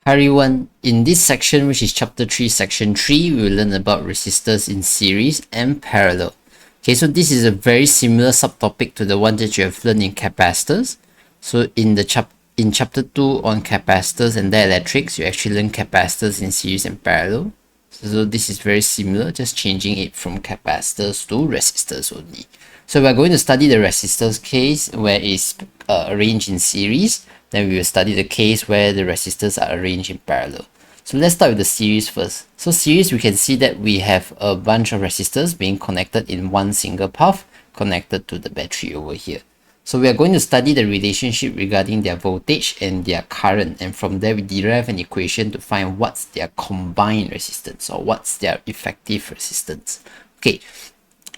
Hi everyone, in this section, which is chapter 3 section 3, we will learn about resistors in series and parallel. Okay, so this is a very similar subtopic to the one that you have learned in capacitors. So in chapter 2 on capacitors and dielectrics, you actually learn capacitors in series and parallel. So this is very similar, just changing it from capacitors to resistors only. So we're going to study the resistors case where it's arranged in series. Then we will study the case where the resistors are arranged in parallel. So let's start with the series first. So series, we can see that we have a bunch of resistors being connected in one single path connected to the battery over here. So we are going to study the relationship regarding their voltage and their current, and from there we derive an equation to find what's their combined resistance or what's their effective resistance. Okay,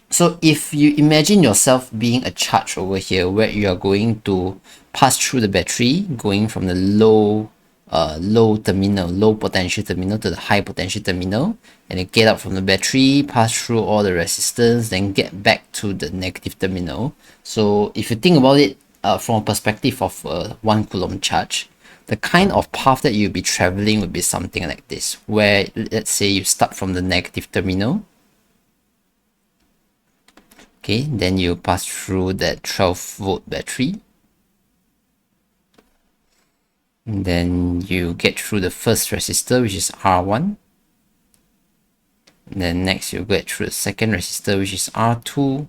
so if you imagine yourself being a charge over here where you are going to pass through the battery, going from the low potential terminal to the high potential terminal, and then get out from the battery, pass through all the resistance, then get back to the negative terminal. So if you think about it from a perspective of a 1 coulomb charge, the kind of path that you'll be traveling would be something like this, where let's say you start from the negative terminal. Okay, then you pass through that 12-volt battery. And then you get through the first resistor, which is R1. And then next you get through the second resistor, which is R2.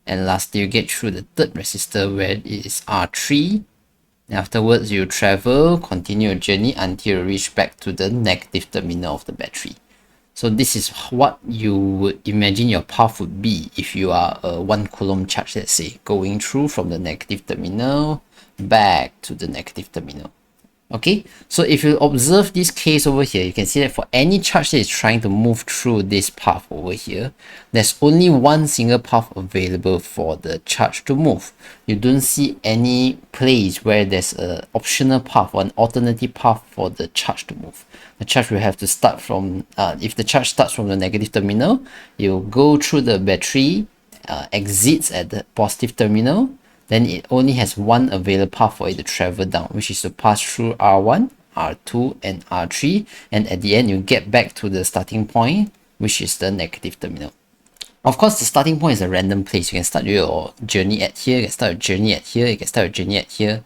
And lastly, you get through the third resistor, where it is R3. And afterwards, you continue your journey until you reach back to the negative terminal of the battery. So this is what you would imagine your path would be if you are a 1 coulomb charge, let's say, going through from the negative terminal back to the negative terminal. Okay, so if you observe this case over here, you can see that for any charge that is trying to move through this path over here, there's only one single path available for the charge to move. You don't see any place where there's an optional path or an alternative path for the charge to move. The charge will have to start from, if the charge starts from the negative terminal, you'll go through the battery, exits at the positive terminal, then it only has one available path for it to travel down, which is to pass through R1, R2, and R3, and at the end you get back to the starting point, which is the negative terminal. Of course, the starting point is a random place. You can start your journey at here, you can start your journey at here, you can start your journey at here.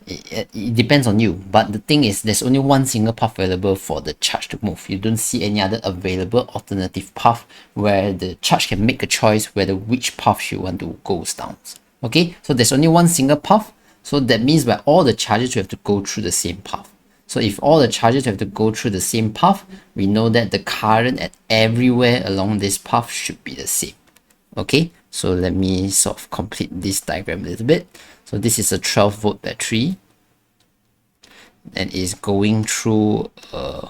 It depends on you, but the thing is there's only one single path available for the charge to move. You don't see any other available alternative path where the charge can make a choice whether which path you want to go down. Okay, so there's only one single path, so that means by all the charges you have to go through the same path. So if all the charges have to go through the same path, we know that the current at everywhere along this path should be the same. Okay, so let me sort of complete this diagram a little bit. So this is a 12-volt battery and is going through a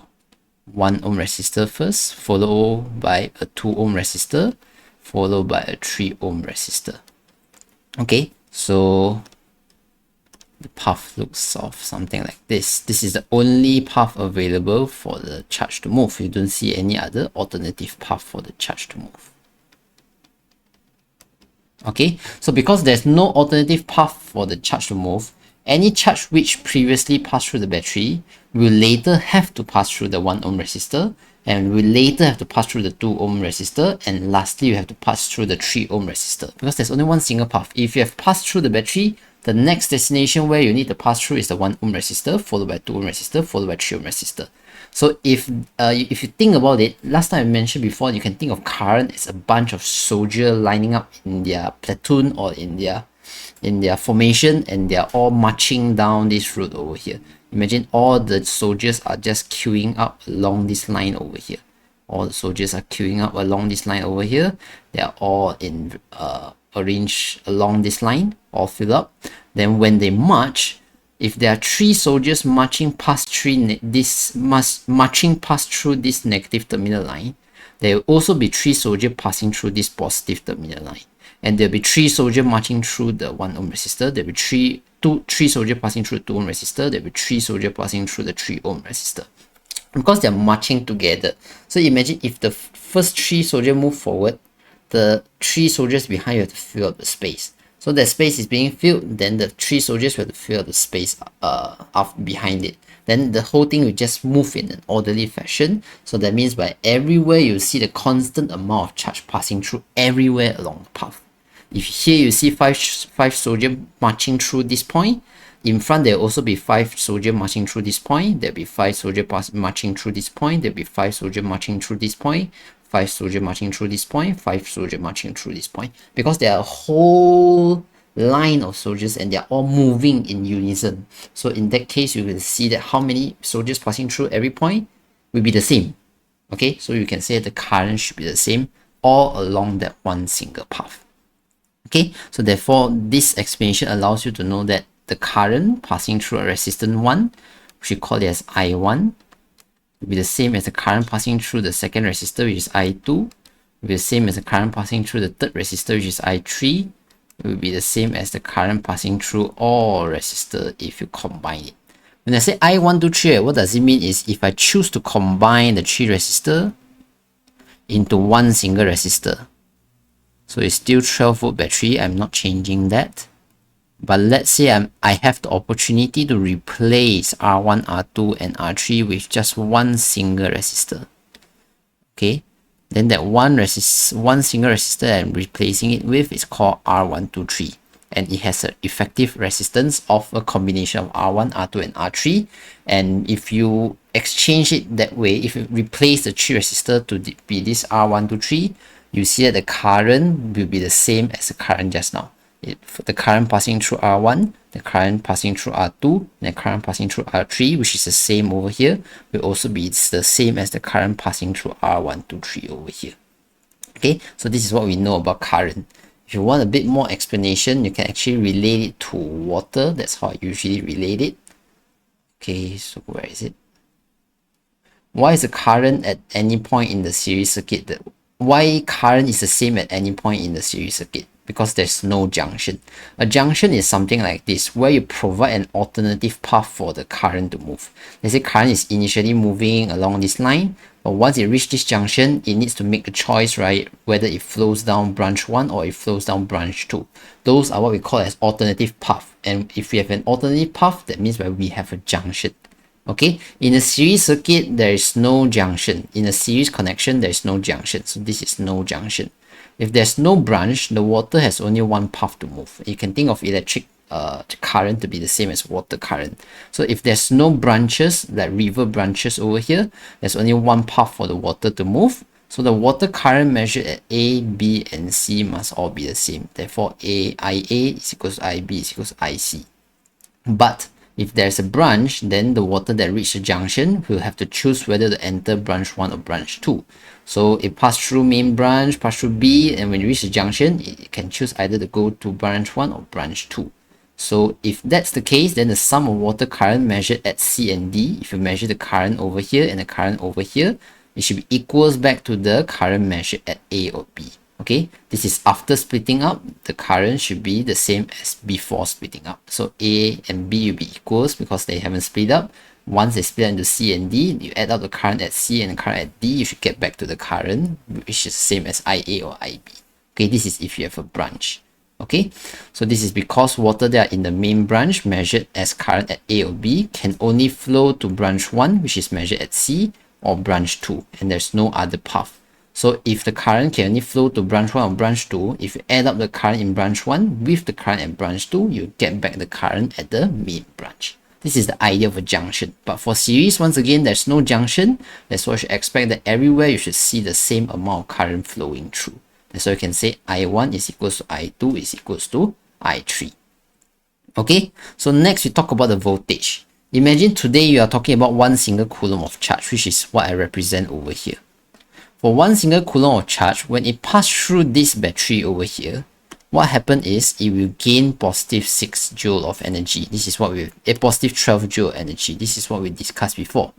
1 ohm resistor first, followed by a 2 ohm resistor, followed by a 3 ohm resistor. Okay, so the path looks of something like this. This is the only path available for the charge to move. You don't see any other alternative path for the charge to move. Okay, so because there's no alternative path for the charge to move, any charge which previously passed through the battery will later have to pass through the 1 ohm resistor, and will later have to pass through the 2 ohm resistor, and lastly you have to pass through the 3 ohm resistor, because there's only one single path. If you have passed through the battery, the next destination where you need to pass through is the 1 ohm resistor, followed by 2 ohm resistor, followed by 3 ohm resistor. So if you think about it, last time I mentioned before, you can think of current as a bunch of soldiers lining up in their platoon or in their formation, and they're all marching down this road over here. Imagine all the soldiers are just queuing up along this line over here. All the soldiers are queuing up along this line over here. They are all in arranged along this line, all filled up. Then when they march, if there are 3 soldiers marching past through this negative terminal line, there will also be 3 soldiers passing through this positive terminal line. And there'll be 3 soldiers marching through the 1 ohm resistor. There'll be 3 soldiers passing through the 2 ohm resistor. There'll be 3 soldiers passing through the 3 ohm resistor. Because they're marching together. So imagine if the first 3 soldiers move forward, the 3 soldiers behind you have to fill up the space. So that space is being filled, then the 3 soldiers will fill the space behind it. Then the whole thing will just move in an orderly fashion. So that means by everywhere you see the constant amount of charge passing through everywhere along the path. If here you see five soldiers marching through this point, in front there will also be 5 soldiers marching through this point. There'll be 5 soldiers marching through this point. There'll be 5 soldiers marching through this point. 5 soldiers marching through this point. 5 soldiers marching through this point. Because there are a whole line of soldiers and they are all moving in unison. So in that case, you will see that how many soldiers passing through every point will be the same. Okay, so you can say the current should be the same all along that one single path. Okay, so therefore this explanation allows you to know that the current passing through a resistant 1, which we call it as I1, will be the same as the current passing through the second resistor, which is I2, will be the same as the current passing through the third resistor, which is I3, it will be the same as the current passing through all resistors if you combine it. When I say I1 to 3, what does it mean is if I choose to combine the 3 resistors into one single resistor. So it's still 12 volt battery, I'm not changing that. But let's say I have the opportunity to replace R1, R2, and R3 with just one single resistor. Okay, then that one single resistor I'm replacing it with is called R123, and it has an effective resistance of a combination of R1, R2, and R3. And if you exchange it that way, if you replace the 3 resistor to be this R123, you see that the current will be the same as the current just now. The current passing through R1, the current passing through R2, and the current passing through R3, which is the same over here, will also be the same as the current passing through R1 to 3 over here. Okay, so this is what we know about current. If you want a bit more explanation, you can actually relate it to water. That's how I usually relate it. Okay, so where is it? Why is the current at any point in the series circuit? Why current is the same at any point in the series circuit? Because there's no junction. A junction is something like this, where you provide an alternative path for the current to move. Let's say current is initially moving along this line, but once it reaches this junction, it needs to make a choice, right? Whether it flows down branch 1 or it flows down branch 2. Those are what we call as alternative path. And if we have an alternative path, that means that we have a junction. Okay, in a series circuit, there is no junction. In a series connection, there is no junction. So this is no junction. If there's no branch, the water has only one path to move. You can think of electric current to be the same as water current. So if there's no branches, like river branches over here, there's only one path for the water to move. So the water current measured at A, B, and C must all be the same. Therefore, IA is equals to IB is equals to IC. But if there's a branch, then the water that reaches the junction will have to choose whether to enter branch 1 or branch 2. So it passed through main branch, passed through B, and when you reach the junction, it can choose either to go to branch 1 or branch 2. So if that's the case, then the sum of water current measured at C and D, if you measure the current over here and the current over here, it should be equals back to the current measured at A or B. Okay, this is after splitting up, the current should be the same as before splitting up. So A and B will be equals because they haven't split up. Once they split into C and D, you add up the current at C and the current at D, you should get back to the current, which is the same as IA or IB. Okay, this is if you have a branch. Okay, so this is because water that are in the main branch measured as current at A or B can only flow to branch 1, which is measured at C, or branch 2, and there's no other path. So if the current can only flow to branch 1 or branch 2, if you add up the current in branch 1 with the current at branch 2, you get back the current at the main branch. This is the idea of a junction. But for series, once again, there's no junction. That's why you should expect that everywhere you should see the same amount of current flowing through. That's why you can say I1 is equals to I2 is equals to I3. Okay, so next we talk about the voltage. Imagine today you are talking about 1 single coulomb of charge, which is what I represent over here. For 1 single coulomb of charge, when it passes through this battery over here, what happens is it will gain positive 6 joule of energy. This is what we positive 12 joule energy. This is what we discussed before.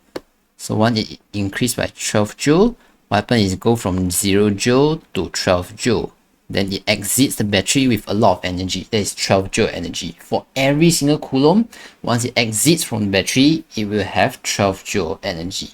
So once it increased by 12 joule, what happens is it go from 0 joule to 12 joule. Then it exits the battery with a lot of energy. That is 12 joule energy. For every single coulomb, once it exits from the battery, it will have 12 joule energy.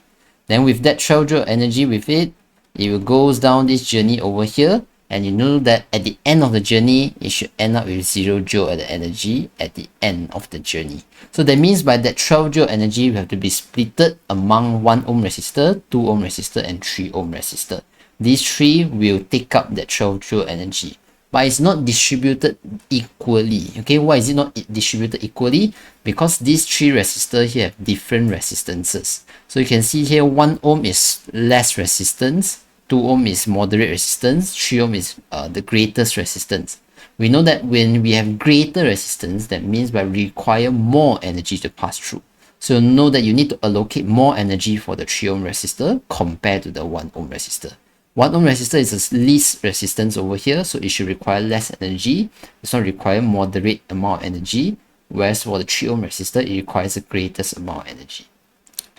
Then with that 12 joule energy with it, it will goes down this journey over here, And you know that at the end of the journey, it should end up with 0 joule at the energy at the end of the journey. So that means by that 12 joule energy, we have to be splitted among 1 ohm resistor, 2 ohm resistor, and 3 ohm resistor. These three will take up that 12 joule energy, but it's not distributed equally. Okay, why is it not distributed equally? Because these three resistors here have different resistances. So you can see here 1 ohm is less resistance, 2 ohm is moderate resistance, 3 ohm is the greatest resistance. We know that when we have greater resistance, that means we require more energy to pass through. So know that you need to allocate more energy for the 3 ohm resistor compared to the 1 ohm resistor. 1 ohm resistor is the least resistance over here, so it should require less energy. It's not require moderate amount of energy, whereas for the 3 ohm resistor, it requires the greatest amount of energy.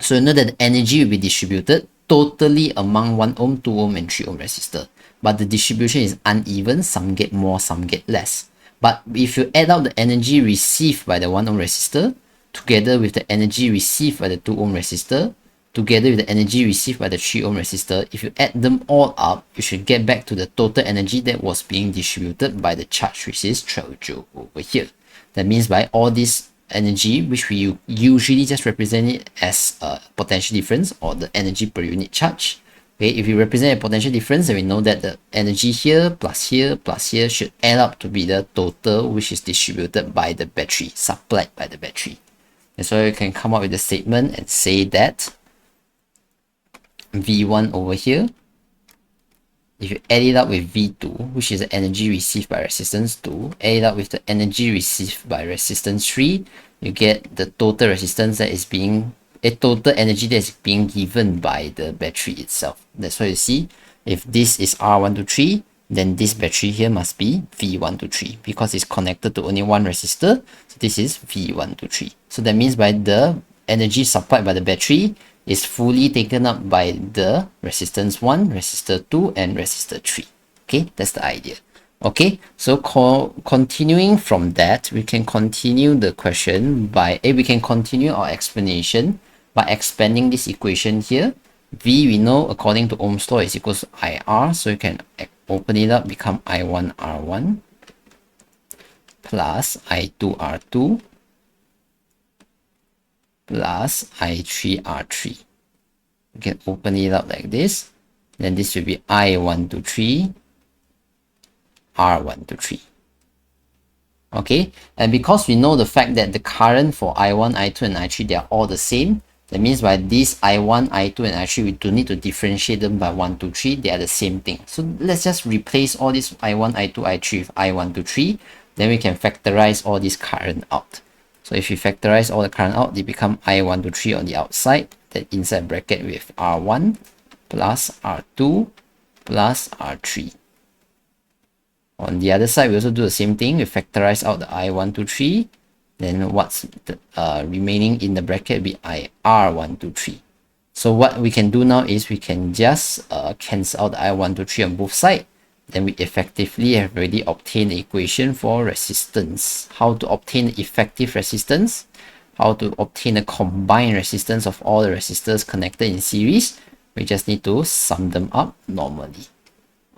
So you know that the energy will be distributed totally among 1 ohm, 2 ohm, and 3 ohm resistor. But the distribution is uneven, some get more, some get less. But if you add up the energy received by the 1 ohm resistor, together with the energy received by the 2 ohm resistor, together with the energy received by the 3 ohm resistor, if you add them all up, you should get back to the total energy that was being distributed by the charge, which is 12 joule over here. That means by all this energy, which we usually just represent it as a potential difference or the energy per unit charge. Okay, if you represent a potential difference, then we know that the energy here plus here should add up to be the total which is distributed by the battery, supplied by the battery. And so you can come up with a statement and say that V1 over here, if you add it up with V2, which is the energy received by resistance 2, add it up with the energy received by resistance 3, you get the total resistance that is being, a total energy that is being given by the battery itself. That's why you see, if this is R1 to 3, then this battery here must be V1 to 3 because it's connected to only one resistor. So this is V1 to 3. So that means by the energy supplied by the battery is fully taken up by the resistance 1, resistor 2, and resistor 3. Okay, that's the idea. Okay, so continuing from that, we can continue the question by, we can continue our explanation by expanding this equation here. V, we know according to Ohm's law is equals to IR, so you can open it up, become I1 R1 plus I2 R2 plus I3 R3. You can open it up like this. Then this will be I1 to 3, R1 to 3. Okay, and because we know the fact that the current for I1, I2, and I3, they are all the same, that means by this I1, I2, and I3, we don't need to differentiate them by 1, 2, 3, they are the same thing. So let's just replace all this I1, I2, I3 with I1 to 3, then we can factorize all this current out. So if you factorize all the current out, they become I1 to 3 on the outside, then inside bracket with R1 plus R2 plus R3. On the other side, we also do the same thing. We factorize out the I1 to 3. Then what's the, remaining in the bracket will be IR1 to 3. So what we can do now is we can just cancel out the I1 to 3 on both sides. Then we effectively have already obtained the equation for resistance. How to obtain the effective resistance? How to obtain a combined resistance of all the resistors connected in series? We just need to sum them up normally.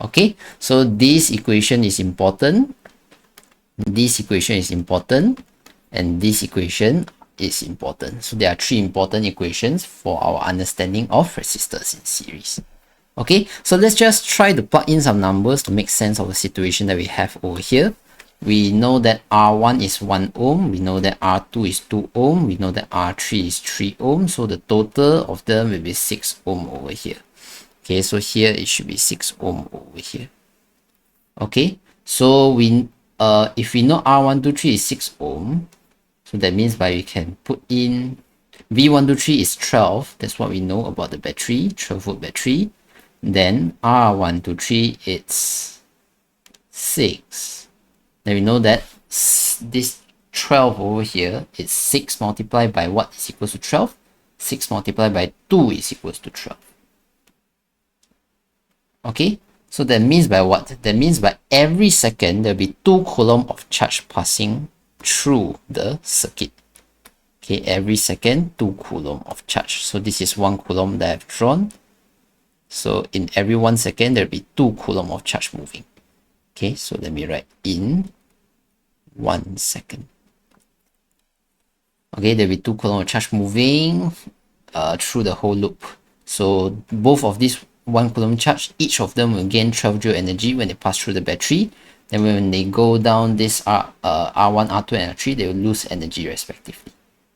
Okay, so this equation is important. This equation is important. And this equation is important. So there are three important equations for our understanding of resistors in series. Okay, so let's just try to plug in some numbers to make sense of the situation that we have over here. We know that R1 is 1 ohm. We know that R2 is 2 ohm. We know that R3 is 3 ohm. So the total of them will be 6 ohm over here. Okay, so here it should be 6 ohm over here. Okay, so we if we know R1 to 3 is 6 ohm, so that means we can put in V1 to 3 is 12. That's what we know about the battery, 12 volt battery. Then R1 to 3 it's 6. Then we know that this 12 over here is 6 multiplied by what is equals to 12? 6 multiplied by 2 is equals to 12. Okay, so that means by what? That means by every second there will be 2 coulomb of charge passing through the circuit. Okay, every second 2 coulomb of charge. So this is 1 coulomb that I've drawn. So in every 1 second there will be 2 coulomb of charge moving. Okay, so let me write in 1 second. Okay, there'll be 2 coulomb of charge moving through the whole loop. So both of these 1 coulomb charge, each of them will gain 12 joule energy when they pass through the battery. Then when they go down this R1, R2, and R3, they will lose energy respectively.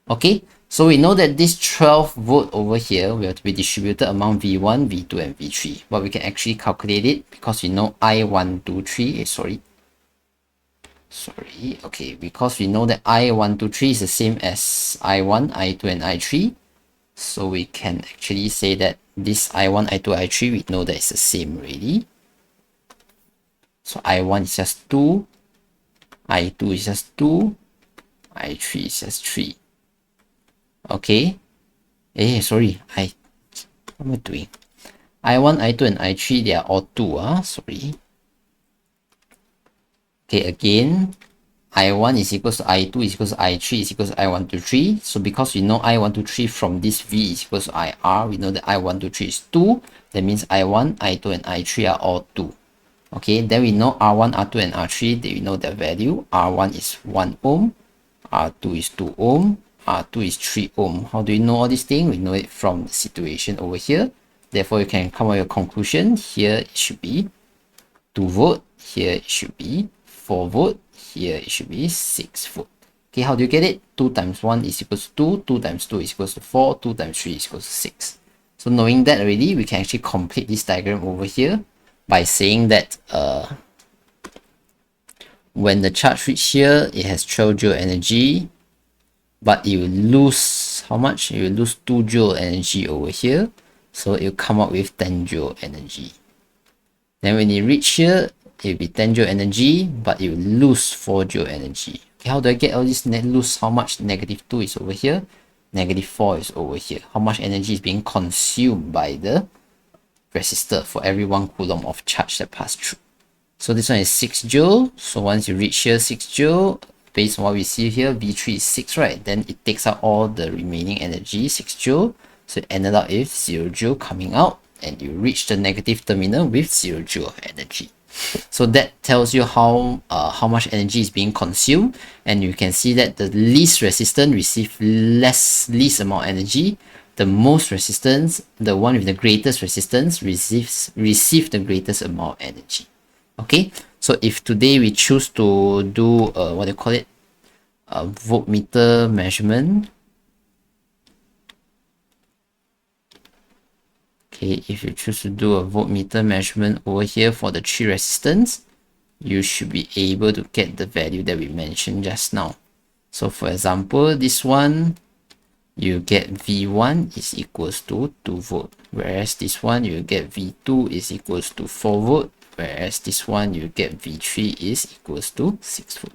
Okay, so we know that this 12 volt over here will have to be distributed among V1, V2, and V3. But we can actually calculate it because we know I1, 2, 3, okay, because we know that I1, 2, 3 is the same as I1, I2, and I3. So we can actually say that this I1, I2, I3, we know that it's the same already. So I1 is just 2, I2 is just 2, I3 is just 3. Okay. Sorry, what am I doing? I1, I2, and I3, they are all 2, sorry. Okay, again, I1 is equals to I2 is equals to I3 is equals to I1 to 3. So because we know I1 to 3 from this V is equals to IR, we know that I1 to 3 is 2. That means I1, I2, and I3 are all 2. Okay, then we know R1, R2, and R3, we know their value. R1 is 1 ohm, R2 is 2 ohm, R2 is 3 ohm. How do you know all these things? We know it from the situation over here. Therefore, you can come up with a conclusion. Here it should be 2 volt. Here it should be 4 volt. Here it should be 6 volt. Okay, how do you get it? 2 times 1 is equals to 2, 2 times 2 is equals to 4, 2 times 3 is equals to 6. So knowing that already, we can actually complete this diagram over here by saying that when the charge reach here, it has 12 joule energy, but it will lose how much? It will lose 2 joule energy over here. So it will come up with 10 joule energy. Then when it reach here, it will be 10 joule energy, but it will lose 4 joule energy. Okay, how do I get all this lose? How much? Negative 2 is over here, negative 4 is over here. How much energy is being consumed by the resistor for every 1 coulomb of charge that passed through? So this one is 6 joule. So once you reach here 6 joule, based on what we see here, V3 is 6, right? Then it takes out all the remaining energy, 6 joule. So it ended up with 0 joule coming out, and you reach the negative terminal with 0 joule of energy. So that tells you how much energy is being consumed, and you can see that the least resistant receive least amount of energy. The most resistance, the one with the greatest resistance, receive the greatest amount of energy. Okay, so if today we choose to do what do you call it, a voltmeter measurement. Okay, if you choose to do a voltmeter measurement over here for the 3 resistance, you should be able to get the value that we mentioned just now. So for example, this one, you get V1 is equals to 2 volt, whereas this one you get V2 is equals to 4 volt, whereas this one you get V3 is equals to 6 volt.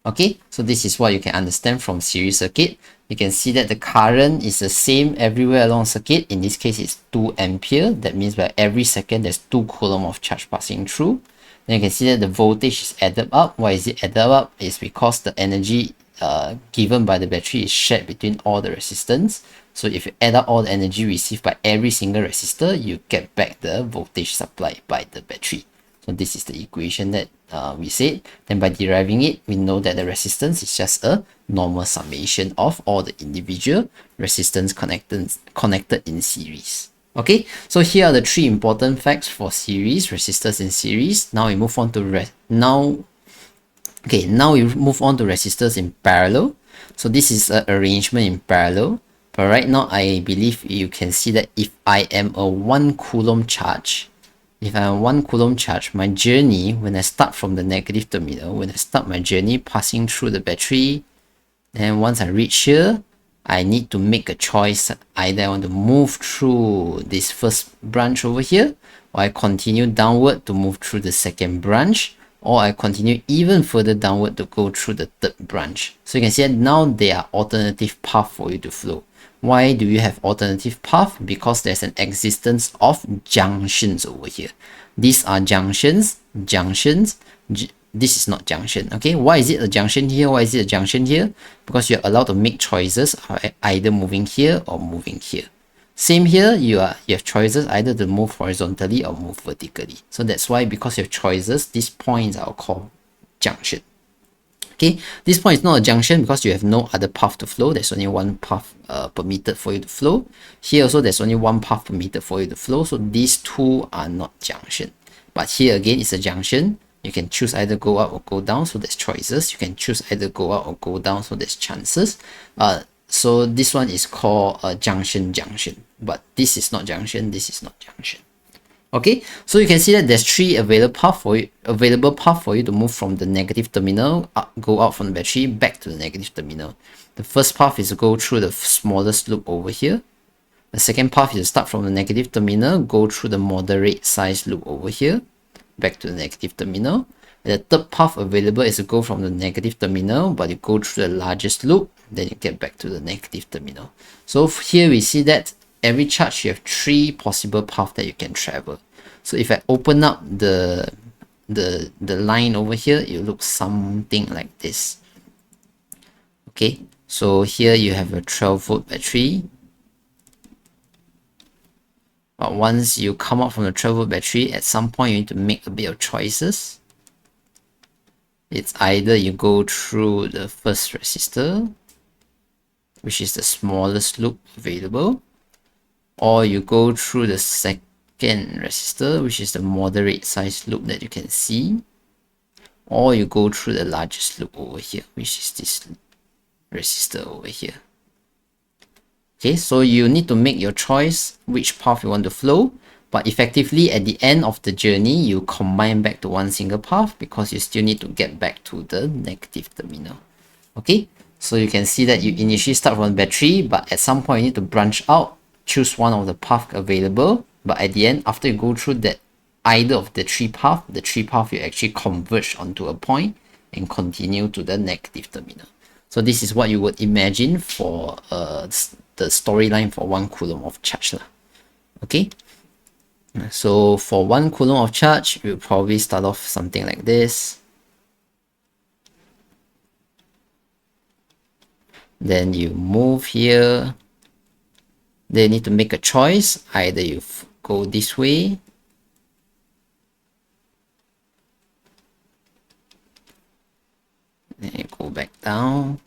Okay, so this is what you can understand from series circuit. You can see that the current is the same everywhere along circuit. In this case, it's 2 ampere. That means by every second, there's 2 coulomb of charge passing through. Then you can see that the voltage is added up. Why is it added up? It's because the energy given by the battery is shared between all the resistance. So if you add up all the energy received by every single resistor, you get back the voltage supplied by the battery. So this is the equation that we said. Then by deriving it, we know that the resistance is just a normal summation of all the individual resistance connected in series. Okay, so here are the 3 important facts for series, resistors in series. Now we move on to now we move on to resistors in parallel. So this is an arrangement in parallel. But right now, I believe you can see that if I am a 1 coulomb charge, my journey, when I start from the negative terminal, when I start my journey passing through the battery, then once I reach here, I need to make a choice. Either I want to move through this first branch over here, or I continue downward to move through the second branch, or I continue even further downward to go through the third branch. So you can see that now there are alternative paths for you to flow. Why do you have alternative path? Because there's an existence of junctions over here. These are junctions. This is not junction. Okay, why is it a junction here? Why is it a junction here? Because you're allowed to make choices, either moving here or moving here. Same here, you have choices either to move horizontally or move vertically. So that's why, because you have choices, these points are called junction. Okay, this point is not a junction because you have no other path to flow. There's only one path permitted for you to flow. Here also there's only one path permitted for you to flow. So these two are not junction. But here again it's a junction. You can choose either go up or go down. So there's choices. You can choose either go up or go down. So there's chances. So this one is called a junction. But this is not junction. This is not junction. Okay, so you can see that there's three available path for you to move from the negative terminal, go out from the battery, back to the negative terminal. The first path is to go through the smallest loop over here. The second path is to start from the negative terminal, go through the moderate size loop over here, back to the negative terminal. And the third path available is to go from the negative terminal, but you go through the largest loop, then you get back to the negative terminal. So here we see that every charge you have three possible paths that you can travel. So if I open up the line over here, it looks something like this. Okay, so here you have a 12-volt battery. But once you come out from the 12-volt battery, at some point you need to make a bit of choices. It's either you go through the first resistor, which is the smallest loop available, or you go through the second resistor, which is the moderate size loop that you can see, or you go through the largest loop over here, which is this resistor over here. Okay, so you need to make your choice which path you want to flow, but effectively at the end of the journey you combine back to one single path because you still need to get back to the negative terminal. Okay, so you can see that you initially start from the battery, but at some point you need to branch out, choose one of the paths available, but at the end, after you go through that either of the three paths you actually converge onto a point and continue to the negative terminal. So this is what you would imagine for the storyline for 1 coulomb of charge. Okay, so for 1 coulomb of charge, you'll probably start off something like this. Then you move here. They need to make a choice. Either you go this way, then you go back down,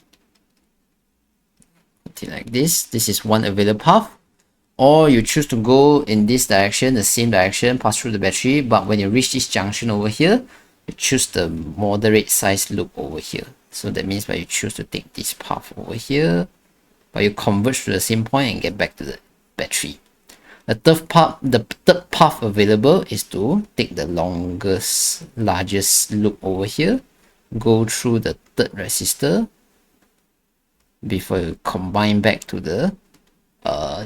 something like this. This is one available path. Or you choose to go in this direction, the same direction, pass through the battery, but when you reach this junction over here, you choose the moderate size loop over here. So that means that you choose to take this path over here, but you converge to the same point and get back to the battery. The third path available is to take the largest loop over here, go through the third resistor before you combine back to the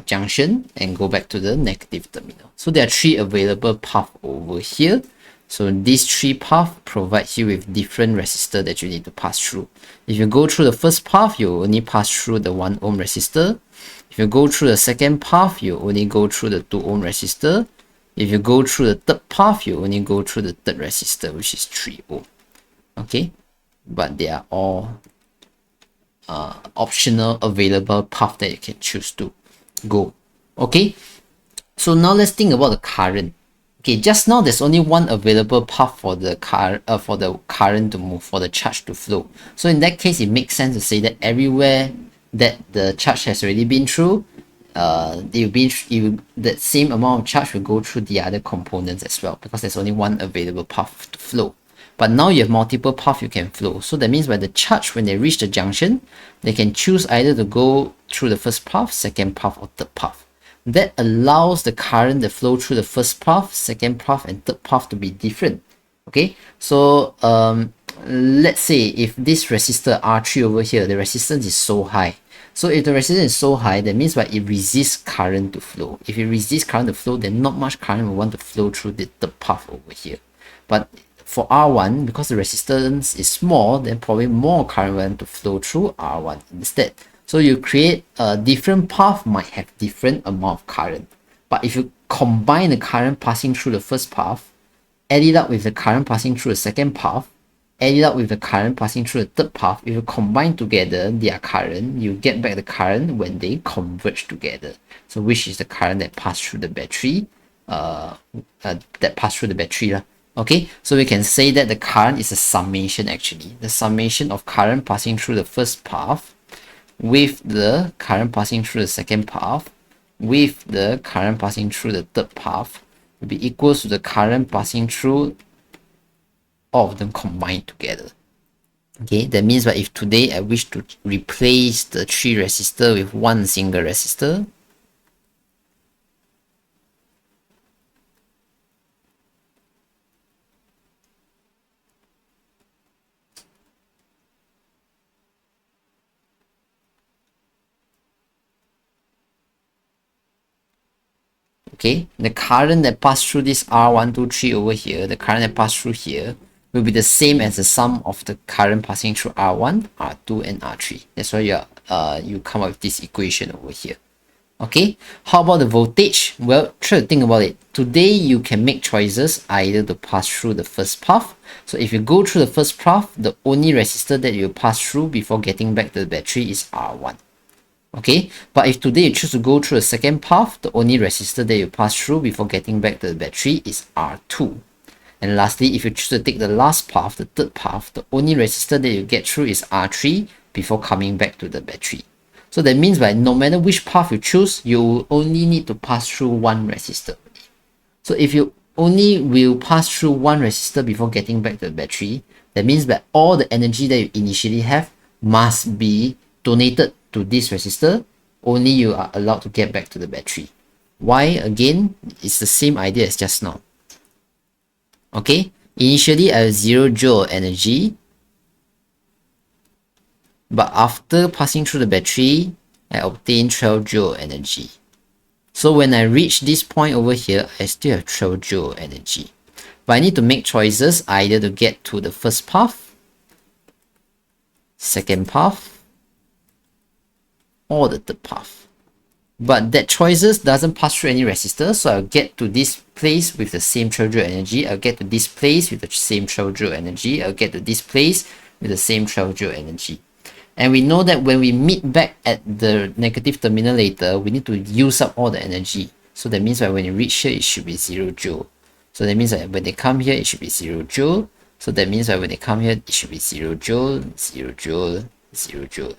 junction and go back to the negative terminal. So there are three available paths over here. So these three paths provide you with different resistors that you need to pass through. If you go through the first path, you only pass through the 1 ohm resistor. If you go through the second path, you only go through the 2 ohm resistor. If you go through the third path, you only go through the third resistor, which is 3 ohm. Okay, but they are all optional available path that you can choose to go. Okay, so now let's think about the current. Okay, just now there's only one available path for the current to move, for the charge to flow. So in that case, it makes sense to say that everywhere that the charge has already been through, that same amount of charge will go through the other components as well, because there's only one available path to flow. But now you have multiple paths you can flow. So that means by the charge, when they reach the junction, they can choose either to go through the first path, second path, or third path. That allows the current to flow through the first path, second path, and third path to be different. Okay, so let's say if this resistor R3 over here, the resistance is so high. So if the resistance is so high, that means it resists current to flow. If it resists current to flow, then not much current will want to flow through the third path over here. But for R1, because the resistance is small, then probably more current will want to flow through R1 instead. So you create a different path might have different amount of current. But if you combine the current passing through the first path, add it up with the current passing through the second path, add it up with the current passing through the third path, if you combine together their current, you get back the current when they converge together. So which is the current that passed through the battery, Okay, so we can say that the current is a summation actually. The summation of current passing through the first path with the current passing through the second path with the current passing through the third path will be equals to the current passing through all of them combined together. Okay, that means that if today I wish to replace the 3 resistor with one single resistor, okay, the current that passed through this R123 over here, the current that passed through here, will be the same as the sum of the current passing through R1, R2, and R3. That's why you come up with this equation over here. Okay, how about the voltage? Well, try to think about it. Today you can make choices either to pass through the first path. So if you go through the first path, the only resistor that you pass through before getting back to the battery is R1. Okay, but if today you choose to go through the second path, the only resistor that you pass through before getting back to the battery is R2. And lastly, if you choose to take the last path, the third path, the only resistor that you get through is R3 before coming back to the battery. So that means that no matter which path you choose, you will only need to pass through one resistor. So if you only will pass through one resistor before getting back to the battery, that means that all the energy that you initially have must be donated to this resistor. Only you are allowed to get back to the battery. Why? Again, it's the same idea as just now. Okay, initially I have 0 joule energy, but after passing through the battery, I obtain 12 joule energy. So when I reach this point over here, I still have 12 joule energy. But I need to make choices either to get to the first path, second path, or the third path. But that choices doesn't pass through any resistor, so I'll get to this place with the same 12 joule energy, I'll get to this place with the same 12 joule energy, I'll get to this place with the same 12 joule energy. And we know that when we meet back at the negative terminal later, we need to use up all the energy. So that means that when you reach here, it should be 0 joule. So that means that when they come here, it should be 0 joule. So that means that when they come here, it should be 0 joule, 0 joule, 0 joule.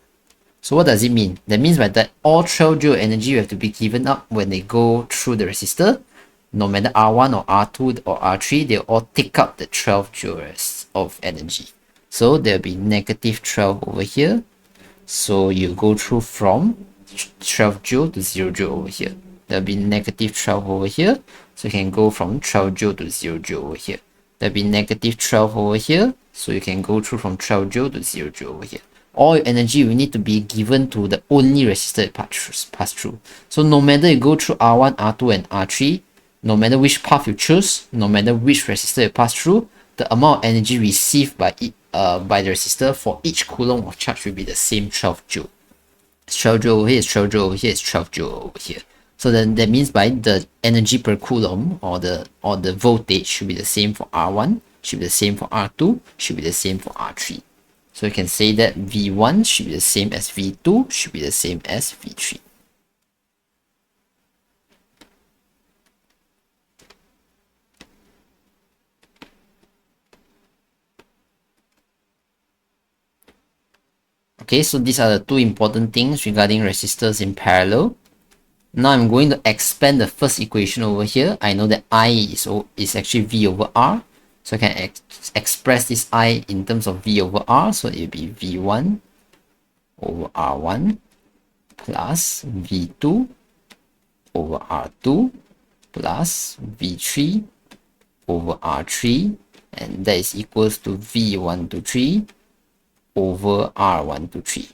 So what does it mean? That means that all 12 joule energy have to be given up when they go through the resistor. No matter R1 or R2 or R3, they all take up the 12 joules of energy. So there'll be negative 12 over here. So you go through from 12 joule to 0 joule over here. There'll be negative 12 over here. So you can go from 12 joule to 0 joule over here. There'll be negative 12 over here. So you can go through from 12 joule to 0 joule over here. All your energy will need to be given to the only resistor that pass through. So no matter you go through R1, R2, and R3, no matter which path you choose, no matter which resistor you pass through, the amount of energy received by the resistor for each coulomb of charge will be the same 12 joule. 12 joule over here is 12 joule over here is 12 joule over here. So then that means by the energy per coulomb or the voltage should be the same for R1, should be the same for R2, should be the same for R3. So you can say that V1 should be the same as V2, should be the same as V3. Okay, so these are the two important things regarding resistors in parallel. Now I'm going to expand the first equation over here. I know that I is actually V over R. So I can express this I in terms of V over R. So it will be V1 over R1 plus V2 over R2 plus V3 over R3. And that is equals to V1 to 3 over R1 to 3.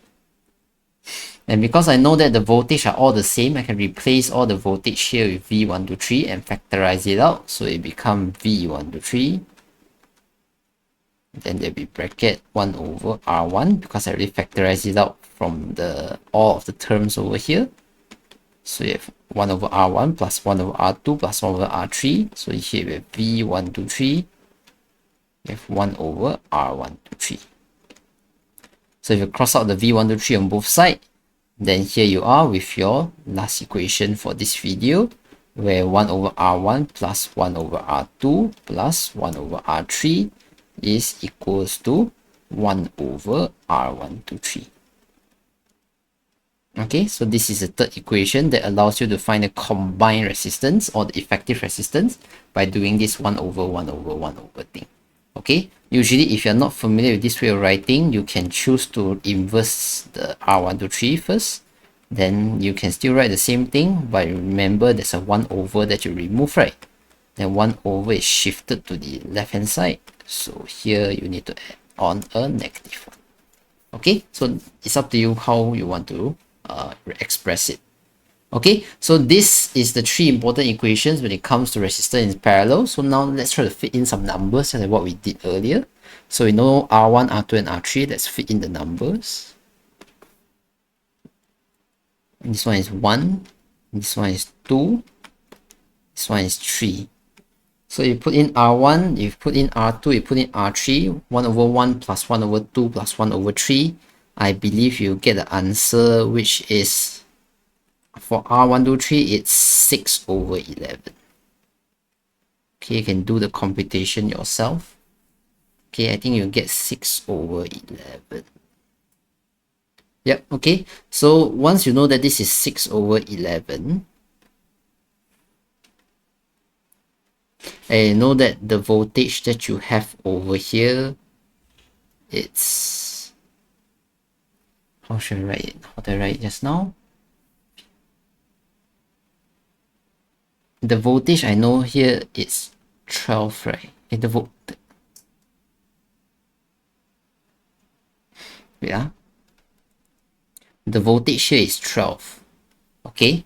And because I know that the voltage are all the same, I can replace all the voltage here with V1 to 3 and factorize it out. So it becomes V1 to 3. Then there'll be bracket 1 over R1 because I already factorized it out from all of the terms over here. So you have 1 over R1 plus 1 over R2 plus 1 over R3. So here we have V1 to 3 You have 1 over R123. So if you cross out the V123 on both sides, then here you are with your last equation for this video, where 1 over R1 plus 1 over R2 plus 1 over R3 is equals to 1 over R123. Okay, so this is the third equation that allows you to find the combined resistance or the effective resistance by doing this 1 over 1 over 1 over thing. Okay, usually if you're not familiar with this way of writing, you can choose to inverse the R123 first. Then you can still write the same thing, but remember there's a 1 over that you remove, right? Then 1 over is shifted to the left hand side. So here you need to add on a negative 1. Okay, so it's up to you how you want to express it. Okay, so this is the 3 important equations when it comes to resistor in parallel. So now let's try to fit in some numbers like what we did earlier. So we know R1, R2, and R3. Let's fit in the numbers. And this one is 1. This one is 2. This one is 3. So you put in R1, you put in R2, you put in R3. 1 over 1 plus 1 over 2 plus 1 over 3. I believe you get the answer, which is for R123, it's 6 over 11. Okay, you can do the computation yourself. Okay, I think you get 6 over 11. Yep, okay. So once you know that this is 6 over 11, and you know that the voltage that you have over here, it's... How should I write it? How did I write it just now? The voltage I know here is 12, right? Yeah. The voltage here is 12. Okay.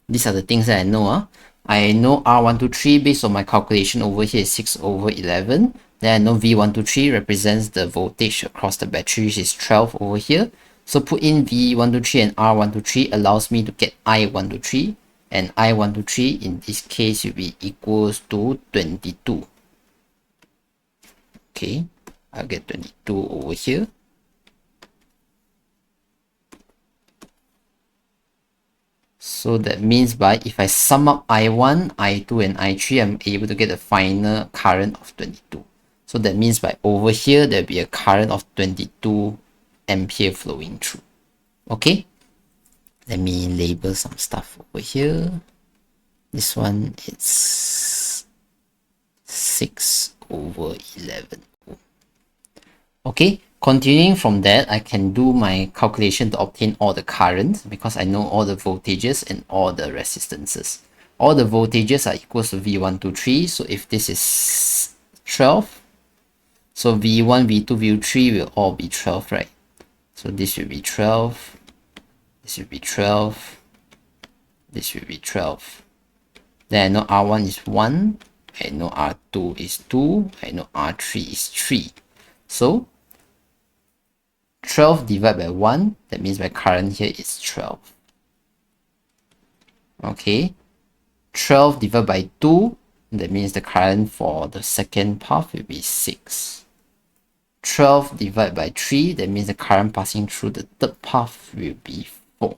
These are the things that I know. I know R123 based on my calculation over here is 6 over 11. Then I know V123 represents the voltage across the battery, which is 12 over here. So put in V123 and R123 allows me to get I123. And I123 in this case will be equals to 22. Okay, I'll get 22 over here. So that means by if I sum up I1, I2, and I3, I'm able to get a final current of 22. So that means by over here, there'll be a current of 22 ampere flowing through. Okay, let me label some stuff over here. This one, it's 6 over 11. Okay, continuing from that, I can do my calculation to obtain all the currents because I know all the voltages and all the resistances. All the voltages are equal to V123. So if this is 12, so V1, V2, V3 will all be 12, right? So this will be 12, this will be 12, this will be 12. Then I know R1 is 1, I know R2 is 2, I know R3 is 3. So 12 divided by 1, that means my current here is 12. Okay, 12 divided by 2, that means the current for the second path will be 6. 12 divided by 3, that means the current passing through the third path will be 4.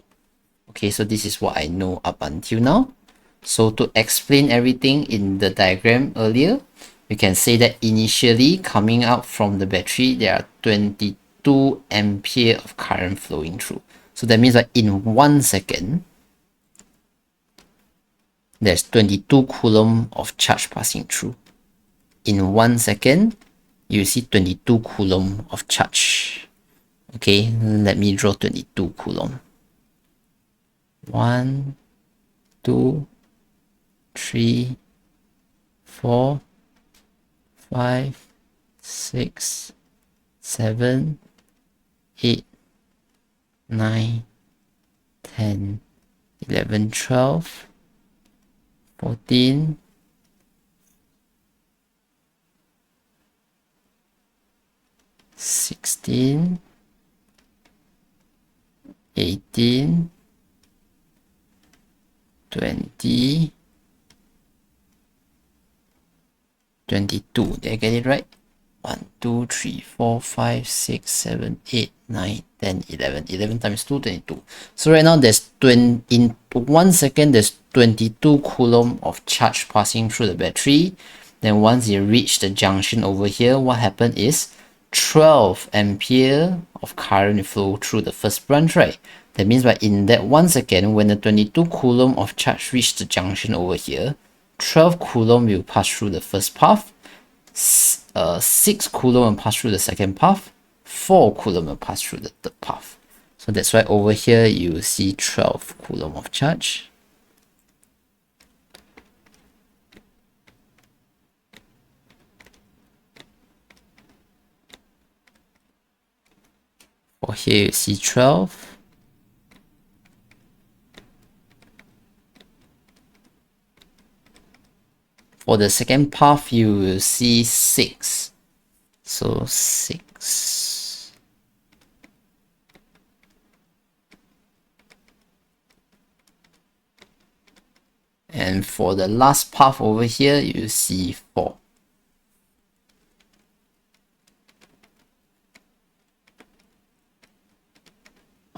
Okay, so this is what I know up until now. So to explain everything in the diagram earlier, we can say that initially coming out from the battery, there are 22 ampere of current flowing through. So that means that in 1 second, there's 22 coulomb of charge passing through. In 1 second, you see 22 coulomb of charge. Okay, let me draw 22 coulomb. 1, 2, 3, 4, 5, 6, 7, 8, 9, 10, 11, 12, 14, 16, 18, 20, 22. Did I get it right? 1, 2, 3, 4, 5, 6, 7, 8, 9, 10, 11. 11 times 2, 22. So right now there's 20, in 1 second there's 22 coulomb of charge passing through the battery. Then once you reach the junction over here, what happened is 12 ampere of current will flow through the first branch, right? That means by in that 1 second, when the 22 coulomb of charge reach the junction over here, 12 coulomb will pass through the first path, 6 coulomb will pass through the second path, 4 coulomb will pass through the third path. So that's why over here you see 12 coulomb of charge. For here you see 12. For the second path you will see 6. So 6. And for the last path over here, you see 4.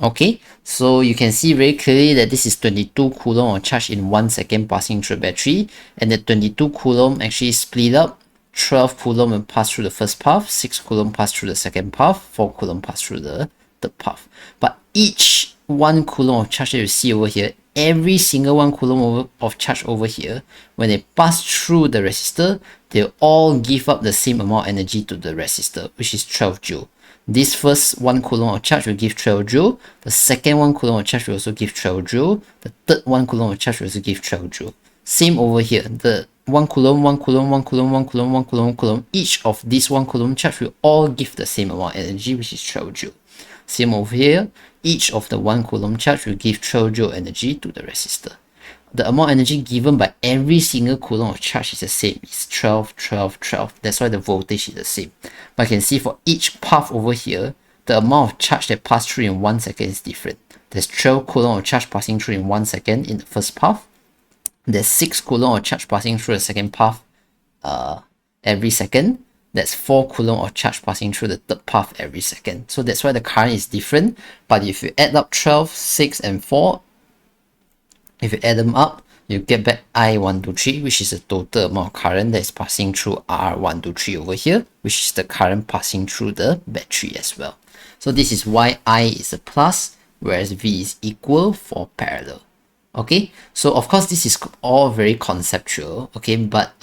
Okay, so you can see very clearly that this is 22 coulomb of charge in 1 second passing through the battery, and the 22 coulomb actually split up. 12 coulomb will pass through the first path, 6 coulomb pass through the second path, 4 coulomb pass through the third path. But each 1 coulomb of charge that you see over here, every single 1 coulomb of charge over here, when they pass through the resistor, they all give up the same amount of energy to the resistor, which is 12 joule. This first 1 coulomb of charge will give 12 joule. The second 1 coulomb of charge will also give 12 joule. The third 1 coulomb of charge will also give 12 joule. Same over here. The 1 coulomb, 1 coulomb, 1 coulomb, 1 coulomb, 1 coulomb, 1 coulomb. Each of these 1 coulomb charge will all give the same amount of energy, which is 12 joule. Same over here. Each of the 1 coulomb charge will give 12 joule energy to the resistor. The amount of energy given by every single coulomb of charge is the same. It's 12, 12, 12. That's why the voltage is the same. But you can see for each path over here, the amount of charge that passed through in 1 second is different. There's 12 coulomb of charge passing through in 1 second in the first path. There's 6 coulomb of charge passing through the second path every second. That's 4 coulomb of charge passing through the third path every second. So that's why the current is different. But if you add up 12, 6, and 4, if you add them up, you get back I123, which is the total amount of current that is passing through R123 over here, which is the current passing through the battery as well. So this is why I is a plus, whereas V is equal for parallel. Okay, so of course this is all very conceptual, okay, but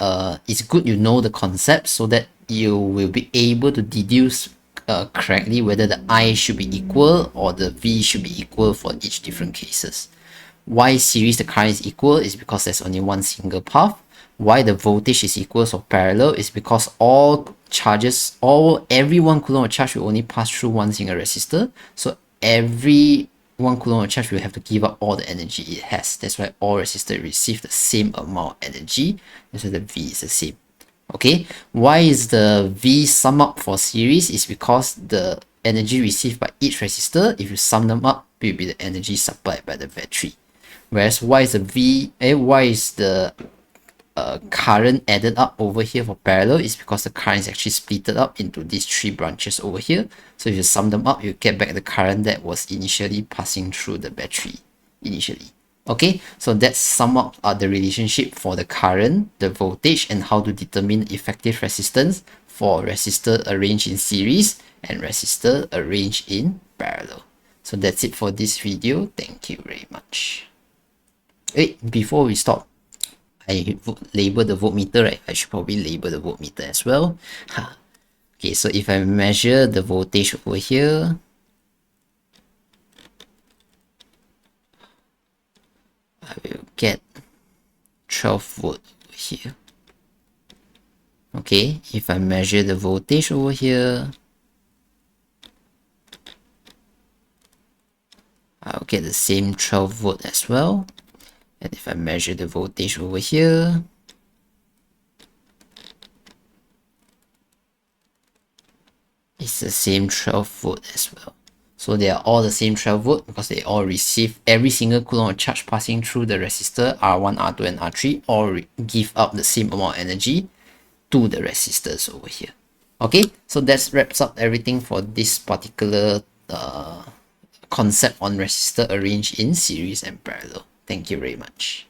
it's good you know the concept so that you will be able to deduce correctly whether the I should be equal or the V should be equal for each different cases. Why series the current is equal is because there's only one single path. Why the voltage is equal or parallel is because all charges, every 1 coulomb of charge will only pass through one single resistor. So every 1 coulomb of charge will have to give up all the energy it has. That's why all resistors receive the same amount of energy. That's why the V is the same. Okay, why is the V sum up for series? Is because the energy received by each resistor, if you sum them up, will be the energy supplied by the battery. Whereas why is the current added up over here for parallel is because the current is actually splitted up into these 3 branches over here. So if you sum them up, you get back the current that was initially passing through the battery initially. Okay, so that's sum up the relationship for the current, the voltage, and how to determine effective resistance for resistor arranged in series and resistor arranged in parallel. So that's it for this video. Thank you very much. Wait, before we stop, I label the voltmeter, right? I should probably label the voltmeter as well. Okay, so if I measure the voltage over here, I will get 12 volt over here. Okay, if I measure the voltage over here, I'll get the same 12 volt as well. And if I measure the voltage over here, it's the same 12 volt as well. So they are all the same 12 volt because they all receive every single coulomb of charge passing through the resistor R1, R2, and R3 all give up the same amount of energy to the resistors over here. Okay, so that wraps up everything for this particular concept on resistor arranged in series and parallel. Thank you very much.